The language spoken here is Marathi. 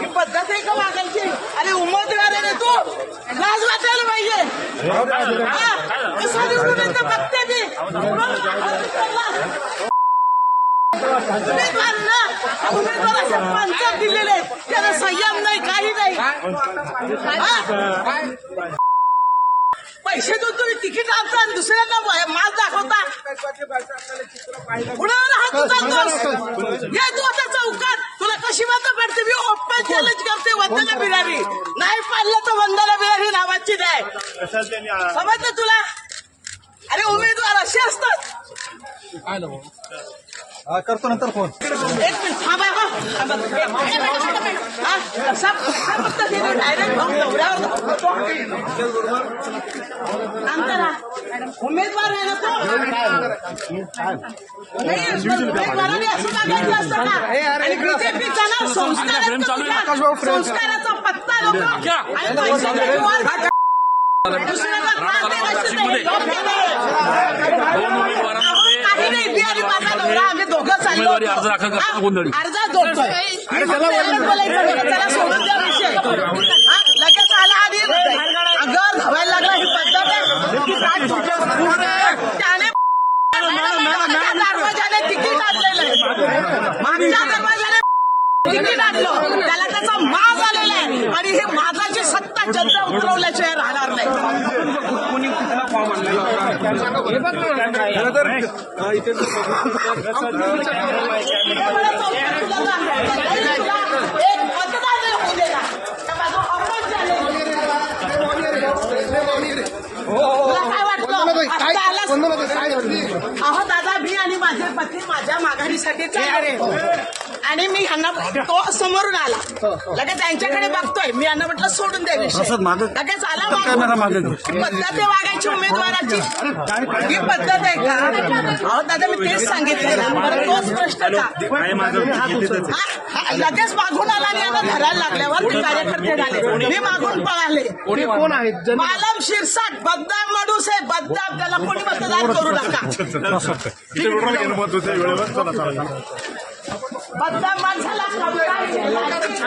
ही पद्धत आहे का वागायची? अरे उमेदवार आहे तू, लाज वाटायला पाहिजे. बघते मी उमेदवाराच्या पंचायत दिलेले, त्याला संयम नाही, काही नाही. पैसे देऊन तुम्ही तिकीट आणता आणि दुसऱ्यांना माल दाखवता. पुढे राहत ये तू आता चौकात, तुला कशी मतं पडते? मी ओपन चॅलेंज करते, वंदना बिरारी नाही पाडलं तर वंदना बिरारी नावाची नाही. समजलं तुला? अरे उमेदवार असे असतात. करतो नंतर फोन. एक मिनिट थांबा. डायरेक्ट उमेदवार आहे ना तो. उमेदवाराने असं मागायचं असतं ना. आणि बीजेपी जाणार संस्काराचा पत्ता लोक आणि पैसे दुसऱ्याला त्रास द्यायचं नाही. काही नाही. बिहारी माझा नवरा, आम्ही दोघं चाललो अर्धा जोडतोय. त्याला सोडून द्या विषय. लगेच आला आणि घर धावायला लागला. ही पद्धत आहे. त्याने दरवाजाने तिकीट आणलेलं आहे. मागच्या दरवाजाने तिकीट आणलं, त्याला त्याचा माज आलेला आहे. आणि हे माझाची सत्ता जनता उतरवल्याशिवाय राहणार नाही. अहो दादा, मी आणि माझे पती माझ्या माघारीसाठी आणि मी ह्यांना तो समोरून आला. लगेच त्यांच्याकडे बघतोय. मी यांना म्हटलं सोडून द्या विषय. लगेच आला. पद्धत आहे वागायची उमेदवाराची. ही पद्धत आहे का? अहो दादा, मी तेच सांगितलं. बरं तोच प्रश्न का? लगेच मागून आला आणि यांना धरायला लागल्यावर ते कार्यकर्ते झाले. मी मागून पळाले. कोण आहेत? मालम शिरसाट बदनाम माणूस आहे. बदनाम, त्याला कोणी मतदान करू नका. बदनाम माणसाला